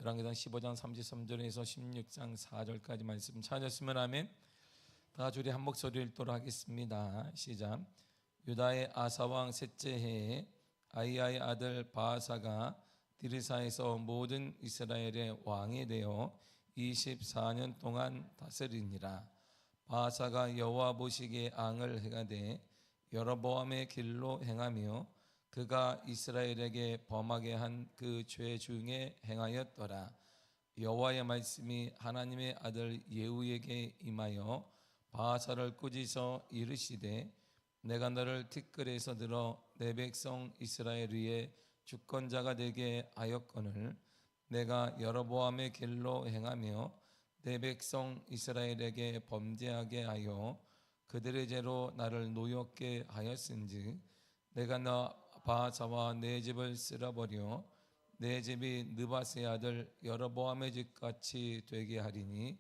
열왕기상 15장 33절에서 16장 4절까지 말씀 찾았으면 아멘. 다 우리 한 목소리 읽도록 하겠습니다. 시작. 유다의 아사왕 셋째 해에 아이야의 아들 바아사가 디르사에서 모든 이스라엘의 왕이 되어 24년 동안 다스리니라. 바아사가 여호와 보시기에 앙을 행하되 여로보암의 길로 행하며 그가 이스라엘에게 범하게 한 그 죄 중에 행하였더라. 여호와의 말씀이 하나님의 아들 예후에게 임하여 바아사를 꾸짖어 이르시되 내가 너를 티끌에서 들어 내 백성 이스라엘 위에 주권자가 되게 하였거늘 내가 여로보암의 길로 행하며 내 백성 이스라엘에게 범죄하게 하여 그들의 죄로 나를 노엽게 하였은즉 내가 너 바아사와 내 집을 쓸어버려 내 집이 느바스의 아들 여로보암의 집같이 되게 하리니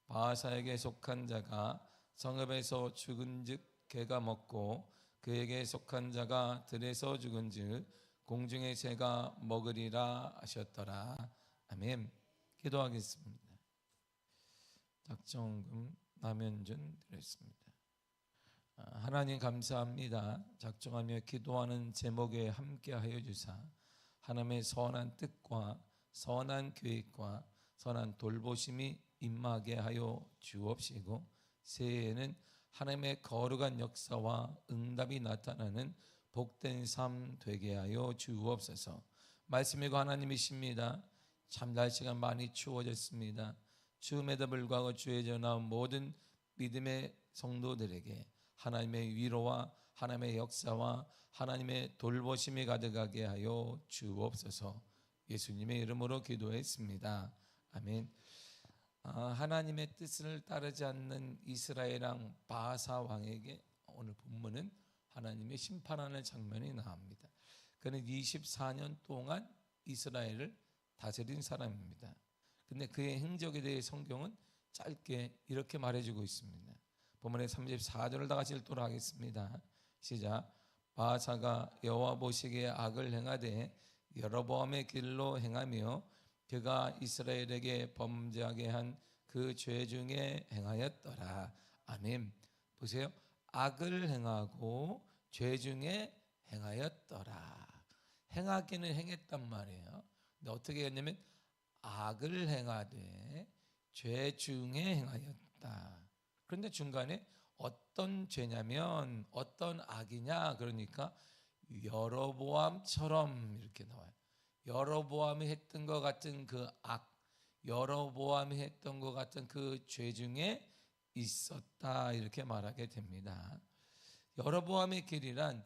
바아사에게 속한 자가 성읍에서 죽은즉 개가 먹고 그에게 속한 자가 들에서 죽은즉 공중의 새가 먹으리라 하셨더라. 아멘. 기도하겠습니다. 작정금 남현준 드렸습니다. 하나님 감사합니다. 작정하며 기도하는 제목에 함께하여 주사 하나님의 선한 뜻과 선한 계획과 선한 돌보심이 임하게 하여 주옵시고 새해에는 하나님의 거룩한 역사와 응답이 나타나는 복된 삶 되게 하여 주옵소서. 말씀이고 하나님이십니다. 참 날씨가 많이 추워졌습니다. 추움에도 불구하고 주의 전하온 모든 믿음의 성도들에게 하나님의 위로와 하나님의 역사와 하나님의 돌보심이 가득하게 하여 주옵소서. 예수님의 이름으로 기도했습니다. 아멘. 하나님의 뜻을 따르지 않는 이스라엘 왕 바아사 왕에게 오늘 본문은 하나님의 심판하는 장면이 나옵니다. 그는 24년 동안 이스라엘을 다스린 사람입니다. 근데 그의 행적에 대해 성경은 짧게 이렇게 말해주고 있습니다. 본문의 34절을 다 같이 읽도록 하겠습니다. 시작. 바아사가 여호와 보시기에 악을 행하되 여로보암의 길로 행하며 그가 이스라엘에게 범죄하게 한 그 죄 중에 행하였더라. 아멘. 보세요. 악을 행하고 죄 중에 행하였더라. 행하기는 행했단 말이에요. 근데 어떻게 했냐면 악을 행하되 죄 중에 행하였다. 그런데 중간에 어떤 죄냐면 어떤 악이냐 그러니까 여로보암처럼 이렇게 나와요. 여로보암이 했던 것 같은 그 악, 여로보암이 했던 것 같은 그 죄 중에 있었다 이렇게 말하게 됩니다. 여로보암의 길이란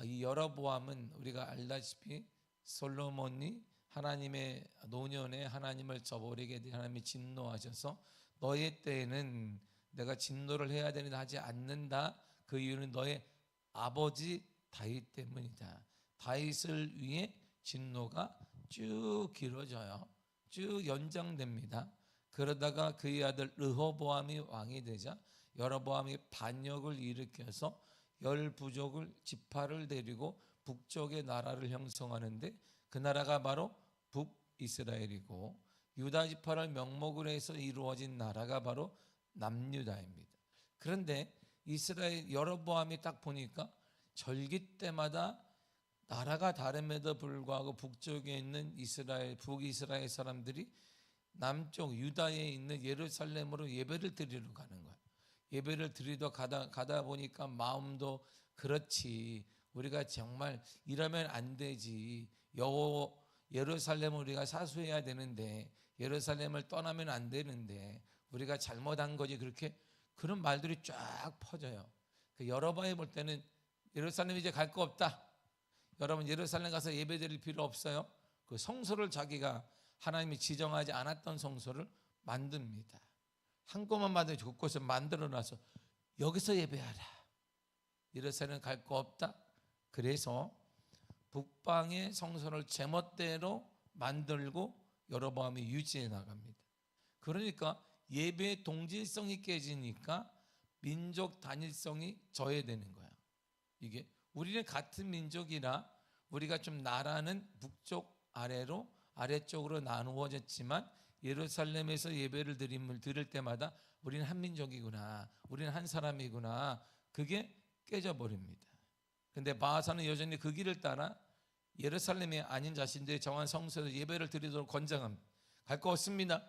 이 여로보암은 우리가 알다시피 솔로몬이 하나님의 노년에 하나님을 저버리게 돼 하나님이 진노하셔서 너의 때에는 내가 진노를 해야 되는데 하지 않는다. 그 이유는 너의 아버지 다윗 때문이다. 다윗을 위해 진노가 쭉 길어져요. 쭉 연장됩니다. 그러다가 그의 아들 르호보암이 왕이 되자 여로보암이 반역을 일으켜서 열 부족을 지파를 데리고 북쪽의 나라를 형성하는데 그 나라가 바로 북이스라엘이고 유다 지파를 명목으로 해서 이루어진 나라가 바로 남유다입니다. 그런데 이스라엘 여로보암이 딱 보니까 절기 때마다 나라가 다름에도 불구하고 북쪽에 있는 이스라엘 북이스라엘 사람들이 남쪽 유다에 있는 예루살렘으로 예배를 드리러 가는 거예요. 예배를 드리러 가다 보니까 마음도 그렇지 우리가 정말 이러면 안 되지 예루살렘을 우리가 사수해야 되는데 예루살렘을 떠나면 안 되는데 우리가 잘못한 거지 그렇게 그런 말들이 쫙 퍼져요. 여로보암이 볼 때는 예루살렘 이제 갈 거 없다. 여러분 예루살렘 가서 예배 드릴 필요 없어요. 그 성소를 자기가 하나님이 지정하지 않았던 성소를 만듭니다. 한 곳만 만들고 곳곳에 만들어놔서 여기서 예배하라. 예루살렘 갈 거 없다. 그래서 북방의 성소를 제멋대로 만들고 여로보암이 유지해 나갑니다. 그러니까 예배의 동질성이 깨지니까 민족 단일성이 저해되는 거야. 이게 우리는 같은 민족이라 우리가 좀 나라는 북쪽 아래로 아래쪽으로 나누어졌지만 예루살렘에서 예배를 드릴 때마다 우리는 한 민족이구나, 우리는 한 사람이구나, 그게 깨져버립니다. 근데 바하사는 여전히 그 길을 따라 예루살렘이 아닌 자신들이 정한 성소에서 예배를 드리도록 권장합니다. 갈 거 없습니다.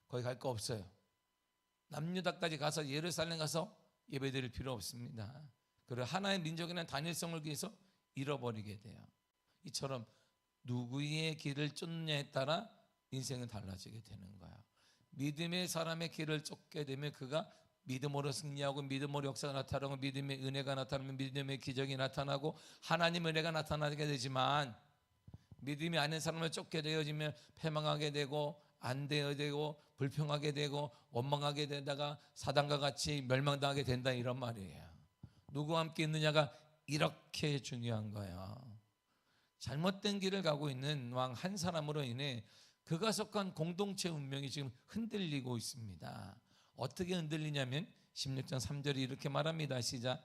거기 갈 거 없어요. 남유다까지 가서 예루살렘 가서 예배 드릴 필요 없습니다. 그리고 하나의 민족이라는 단일성을 위해서 잃어버리게 돼요. 이처럼 누구의 길을 쫓느냐에 따라 인생은 달라지게 되는 거예요. 믿음의 사람의 길을 쫓게 되면 그가 믿음으로 승리하고 믿음으로 역사가 나타나고 믿음의 은혜가 나타나면 믿음의 기적이 나타나고 하나님의 은혜가 나타나게 되지만, 믿음이 아닌 사람을 쫓게 되어지면 패망하게 되고 안 되어 되고 불평하게 되고 원망하게 되다가 사단과 같이 멸망당하게 된다, 이런 말이에요. 누구와 함께 있느냐가 이렇게 중요한 거예요. 잘못된 길을 가고 있는 왕 한 사람으로 인해 그가 속한 공동체 운명이 지금 흔들리고 있습니다. 어떻게 흔들리냐면 16장 3절이 이렇게 말합니다. 시작.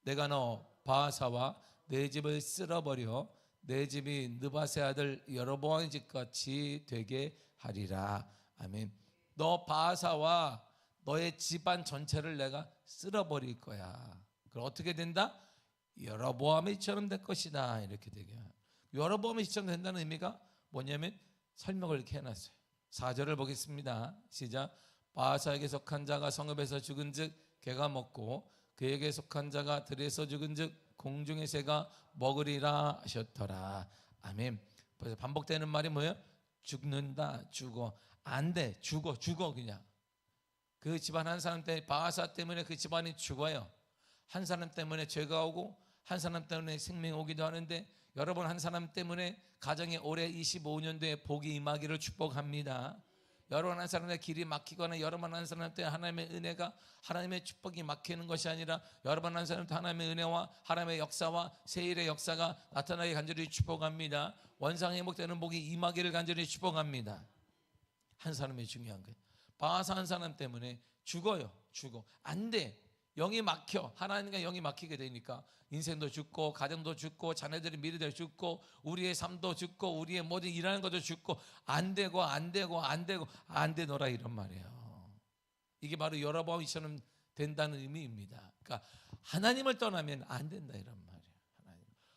내가 너 바하사와 내 집을 쓸어버려 내 집이 느바세 아들 여로보암의 집같이 되게 하리라. 아멘. 너 바하사와 너의 집안 전체를 내가 쓸어버릴 거야. 그럼 어떻게 된다? 여로보암의 집처럼 될 것이다, 이렇게 되게. 여로보암의 집처럼 된다는 의미가 뭐냐면 설명을 이렇게 해놨어요. 4절을 보겠습니다. 시작. 바하사에게 속한 자가 성읍에서 죽은즉 개가 먹고 그에게 속한 자가 들에서 죽은즉 공중의 새가 먹으리라 하셨더라. 아멘. 벌써 반복되는 말이 뭐예요? 죽는다, 죽어. 안 돼, 죽어 그냥. 그 집안 한 사람 때문에, 바하사 때문에 그 집안이 죽어요. 한 사람 때문에 죄가 오고 한 사람 때문에 생명이 오기도 하는데, 여러분 한 사람 때문에 가정에 올해 25년도에 복이 임하기를 축복합니다. 여러분 한 사람의 길이 막히거나 여러분 한 사람 때문에 하나님의 은혜가, 하나님의 축복이 막히는 것이 아니라 여러분 한 사람 때 하나님의 은혜와 하나님의 역사와 세일의 역사가 나타나게 간절히 축복합니다. 원상 회복되는 복이 임하기를 간절히 축복합니다. 한 사람이 중요한 거예요. 바하사 한 사람 때문에 죽어요. 죽어. 안 돼. 영이 막혀. 하나님과 영이 막히게 되니까 인생도 죽고 가정도 죽고 자녀들의 미래도 죽고 우리의 삶도 죽고 우리의 모든 일하는 것도 죽고 안 되노라, 이런 말이에요. 이게 바로 여로보암 이처럼 된다는 의미입니다. 그러니까 하나님을 떠나면 안 된다, 이런 말이에요.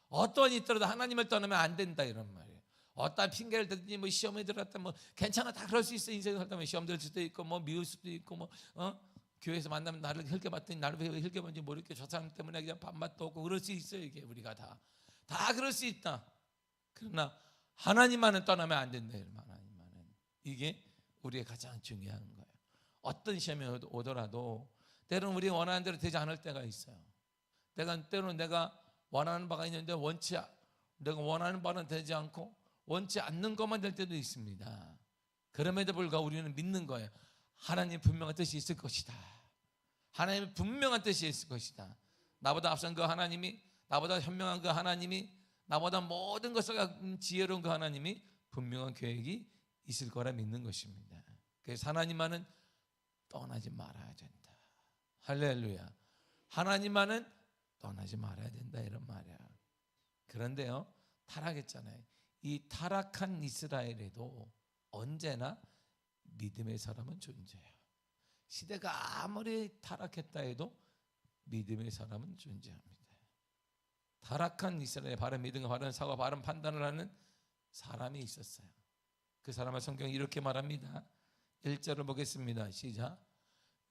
어떤 일이 있더라도 하나님을 떠나면 안 된다, 이런 말이에요. 어떤 핑계를 대든지 뭐 시험에 들었다 뭐 괜찮아, 다 그럴 수 있어. 인생을 살다 보면 시험 들 수도 있고 뭐 미울 수도 있고 뭐 교회에서 만나면 나를 힐게 봤더니 나를 왜 힐게 봤는지 모르겠고 저 사람 때문에 그냥 밥맛도 없고 그럴 수 있어요. 이게 우리가 다 그럴 수 있다. 그러나 하나님만은 떠나면 안 된다. 하나님만은. 이게 우리의 가장 중요한 거예요. 어떤 시험이 오더라도 때로는 우리 원하는 대로 되지 않을 때가 있어요. 때로는 내가 원하는 바가 있는데 내가 원하는 바는 되지 않고 원치 않는 것만 될 때도 있습니다. 그럼에도 불구하고 우리는 믿는 거예요. 하나님 분명한 뜻이 있을 것이다. 하나님의 분명한 뜻이 있을 것이다. 나보다 앞선 그 하나님이, 나보다 현명한 그 하나님이, 나보다 모든 것을 지혜로운 그 하나님이 분명한 계획이 있을 거라 믿는 것입니다. 그래서 하나님만은 떠나지 말아야 된다. 할렐루야. 하나님만은 떠나지 말아야 된다, 이런 말이야. 그런데요, 타락했잖아요. 이 타락한 이스라엘에도 언제나 믿음의 사람은 존재해요. 시대가 아무리 타락했다 해도 믿음의 사람은 존재합니다. 타락한 이스라엘에 바른 믿음과 바른 사과, 바른 판단을 하는 사람이 있었어요. 그 사람을 성경이 이렇게 말합니다. 1절을 보겠습니다. 시작.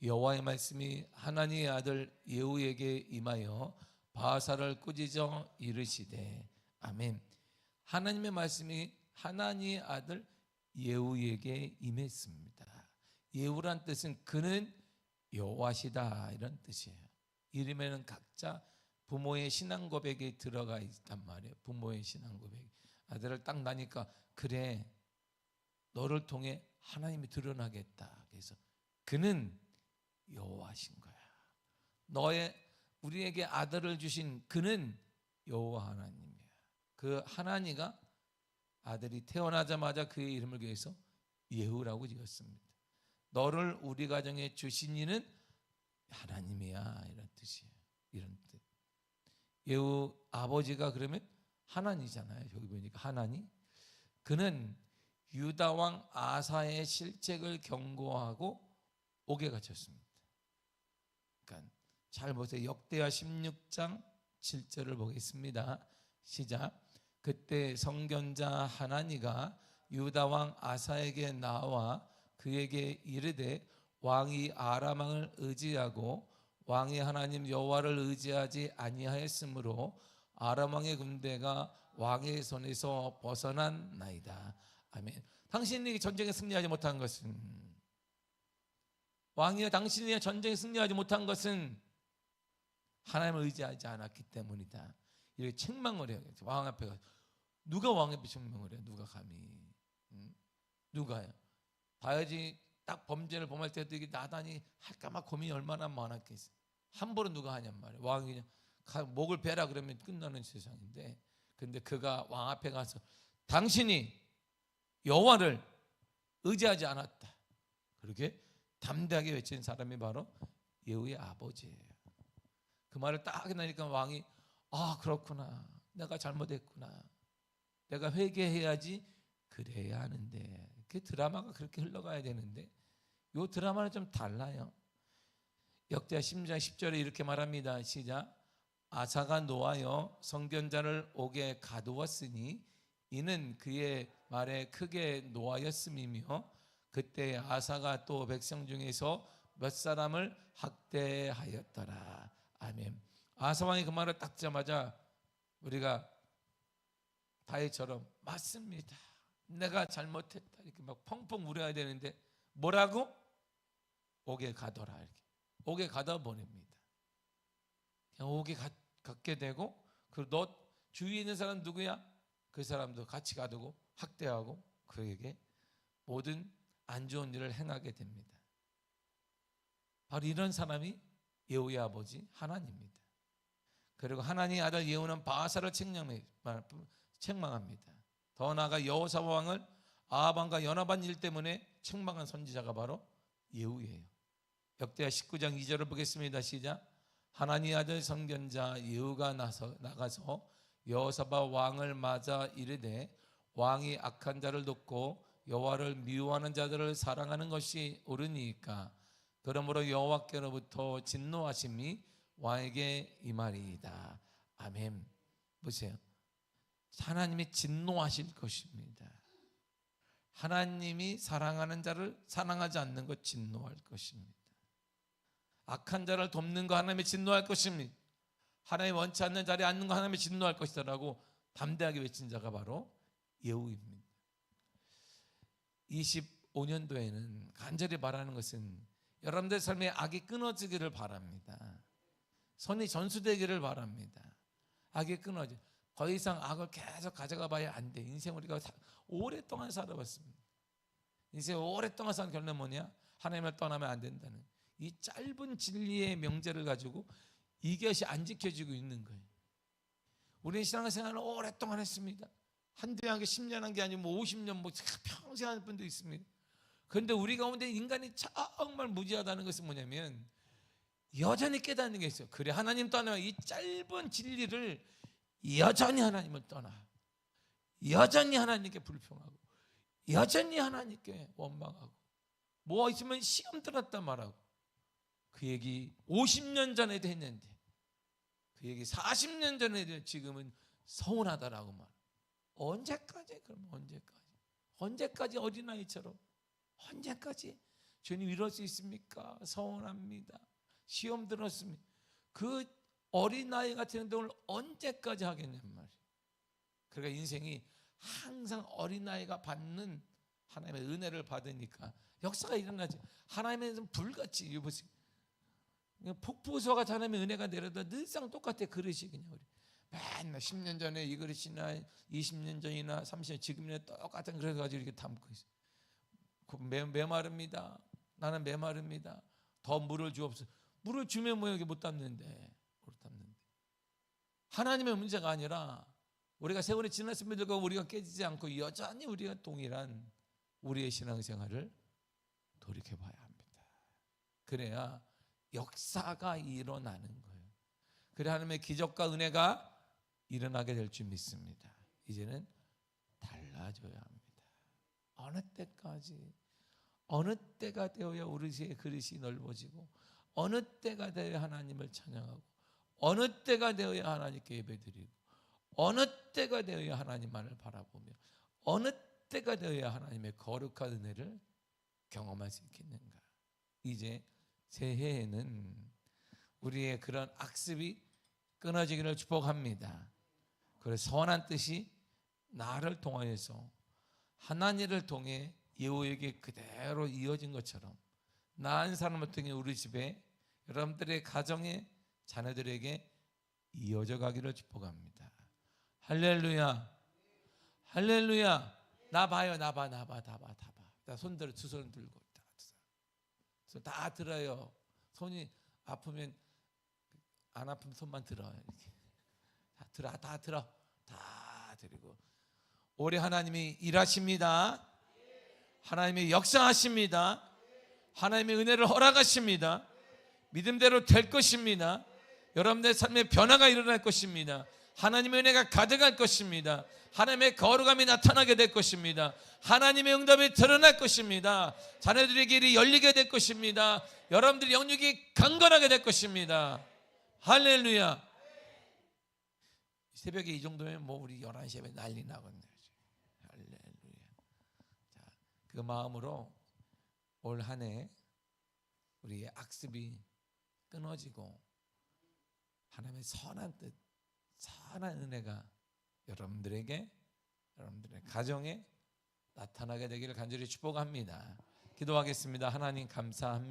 여호와의 말씀이 하나니의 아들 예후에게 임하여 바하사를 꾸짖어 이르시되. 아멘. 하나님의 말씀이 하나니의 아들 예후에게 임했습니다. 예후란 뜻은 그는 여호와시다, 이런 뜻이에요. 이름에는 각자 부모의 신앙 고백이 들어가 있단 말이에요. 부모의 신앙 고백. 아들을 딱 나니까 그래, 너를 통해 하나님이 드러나겠다. 그래서 그는 여호와신 거야. 우리에게 아들을 주신 그는 여호와 하나님이야. 그 하나니가 아들이 태어나자마자 그의 이름을 위해서 예후라고 지었습니다. 너를 우리 가정에 주신 이는 하나님이야, 이런 뜻이에요. 이런 뜻. 예후 아버지가 그러면 하나님이잖아요. 여기 보니까 하나님. 그는 유다 왕 아사의 실책을 경고하고 옥에 갇혔습니다. 그러니까 잘 보세요. 역대하 16장 7절을 보겠습니다. 시작. 그때 선견자 하나니가 유다 왕 아사에게 나와 그에게 이르되 왕이 아람 왕을 의지하고 왕이 하나님 여호와를 의지하지 아니하였으므로 아람 왕의 군대가 왕의 손에서 벗어난 나이다. 아멘. 당신이 전쟁에 승리하지 못한 것은, 왕이여 당신이 전쟁에 승리하지 못한 것은 하나님을 의지하지 않았기 때문이다. 이렇게 책망을 해요. 왕 앞에 가서. 누가 왕 앞에 책망을 해? 누가 감히? 누가요? 봐야지. 딱 범죄를 범할 때도 이게 나단이 할까 막 고민이 얼마나 많았겠어. 함부로 누가 하냔 말이에요. 왕이 그냥 목을 베라 그러면 끝나는 세상인데, 근데 그가 왕 앞에 가서 당신이 여호와를 의지하지 않았다, 그렇게 담대하게 외친 사람이 바로 예후의 아버지예요. 그 말을 딱 하니까 왕이 아 그렇구나, 내가 잘못했구나, 내가 회개해야지 그래야 하는데, 그 드라마가 그렇게 흘러가야 되는데 이 드라마는 좀 달라요. 역대하 10장 10절에 이렇게 말합니다. 시작. 아사가 노하여 선견자를 옥에 가두었으니 이는 그의 말에 크게 노하였음이며 그때 아사가 또 백성 중에서 몇 사람을 학대하였더라. 아멘. 아사 왕이 그 말을 딱 듣자마자 우리가 다윗처럼 맞습니다, 내가 잘못했다 이렇게 막 펑펑 울어야 되는데 뭐라고? 옥에 가둬라, 이렇게 옥에 가둬 보냅니다. 그냥 옥에 갖게 되고, 그리고 너 주위에 있는 사람 누구야? 그 사람도 같이 가두고 학대하고 그에게 모든 안 좋은 일을 행하게 됩니다. 바로 이런 사람이 예후의 아버지 하나님입니다. 그리고 하나님의 아들 예후는 바사를 책망합니다. 더 나아가 여호사밧 왕을 아합 왕과 연합한 일 때문에 책망한 선지자가 바로 예후예요. 역대하 19장 2절을 보겠습니다. 시작. 하나님의 아들 선견자 예후가 나가서 여호사밧 왕을 맞아 이르되 왕이 악한 자를 돕고 여호와를 미워하는 자들을 사랑하는 것이 옳으니까 그러므로 여호와께로부터 진노하심이 왕에게 임하리이다. 아멘. 보세요. 하나님이 진노하실 것입니다. 하나님이 사랑하는 자를 사랑하지 않는 것 진노할 것입니다. 악한 자를 돕는 거 하나님이 진노할 것입니다. 하나님 원치 않는 자리에 앉는 거 하나님이 진노할 것이다 라고 담대하게 외친 자가 바로 예후입니다. 25년도에는 간절히 바라는 것은 여러분들 삶에 악이 끊어지기를 바랍니다. 선이 전수되기를 바랍니다. 악이 끊어지. 더 이상 악을 계속 가져가 봐야 안 돼. 인생 우리가 오랫동안 살아봤습니다. 인생 오랫동안 산 결론은 뭐냐? 하나님을 떠나면 안 된다는 이 짧은 진리의 명제를 가지고 이것이 안 지켜지고 있는 거예요. 우리는 신앙생활을 오랫동안 했습니다. 한두 한 게 10년 한 게 아니고 뭐 50년 뭐 평생 하는 분도 있습니다. 그런데 우리 가운데 인간이 정말 무지하다는 것은 뭐냐면 여전히 깨닫는 게 있어요. 그래 하나님 떠나면 이 짧은 진리를 여전히 하나님을 떠나, 여전히 하나님께 불평하고, 여전히 하나님께 원망하고, 뭐 있으면 시험 들었다 말하고, 그 얘기 50년 전에도 했는데 그 얘기 40년 전에도 지금은 서운하다라고 말. 언제까지? 그럼 언제까지 어린아이처럼 언제까지 주님 이럴 수 있습니까? 서운합니다. 시험 들었습니다. 그 어린아이 같은 행동을 언제까지 하겠냔 말이에요. 그러니까 인생이 항상 어린아이가 받는 하나님의 은혜를 받으니까 역사가 일어나지. 하나님의 불같이 보세요. 폭포수가 하나님의 은혜가 내려도 늘상 똑같아. 그릇이 그냥 우리 맨날 10년 전에 이 그릇이나 20년 전이나 30년 지금이나 똑같은 그릇 가지고 이렇게 담고 있어. 메마릅니다. 나는 메마릅니다. 더 물을 주옵소서. 물을 주면 뭐 여기 못 담는데. 하나님의 문제가 아니라 우리가 세월이 지났음에도 우리가 깨지지 않고 여전히 우리가 동일한 우리의 신앙생활을 돌이켜봐야 합니다. 그래야 역사가 일어나는 거예요. 그래 하나님의 기적과 은혜가 일어나게 될 줄 믿습니다. 이제는 달라져야 합니다. 어느 때까지, 어느 때가 되어야 우리의 그릇이 넓어지고, 어느 때가 되어야 하나님을 찬양하고, 어느 때가 되어야 하나님께 예배드리고, 어느 때가 되어야 하나님만을 바라보며, 어느 때가 되어야 하나님의 거룩한 은혜를 경험할 수 있겠는가. 이제 새해에는 우리의 그런 악습이 끊어지기를 축복합니다. 그래서 선한 뜻이 나를 통하여서 하나님을 통해 예후에게 그대로 이어진 것처럼 나 한 사람을 통해 우리 집에, 여러분들의 가정에, 자녀들에게 이어져 가기를 축복합니다. 할렐루야, 할렐루야. 나 봐요, 나 봐. 나 손들어, 두 손 들고 다 들어요. 손이 아프면 안 아픈 손만 들어요. 이렇게 다 드리고, 올해 하나님이 일하십니다. 하나님이 역사하십니다. 하나님의 은혜를 허락하십니다. 믿음대로 될 것입니다. 여러분들의 삶에 변화가 일어날 것입니다. 하나님의 은혜가 가득할 것입니다. 하나님의 거룩함이 나타나게 될 것입니다. 하나님의 응답이 드러날 것입니다. 자녀들의 길이 열리게 될 것입니다. 여러분들의 영역이 강건하게 될 것입니다. 할렐루야. 새벽에 이 정도면 뭐 우리 11시에 난리 나겠네요. 할렐루야. 자, 그 마음으로 올 한 해 우리의 악습이 끊어지고 하나님의 선한 뜻, 선한 은혜가 여러분들에게, 여러분들의 가정에 나타나게 되기를 간절히 축복합니다. 기도하겠습니다. 하나님 감사합니다.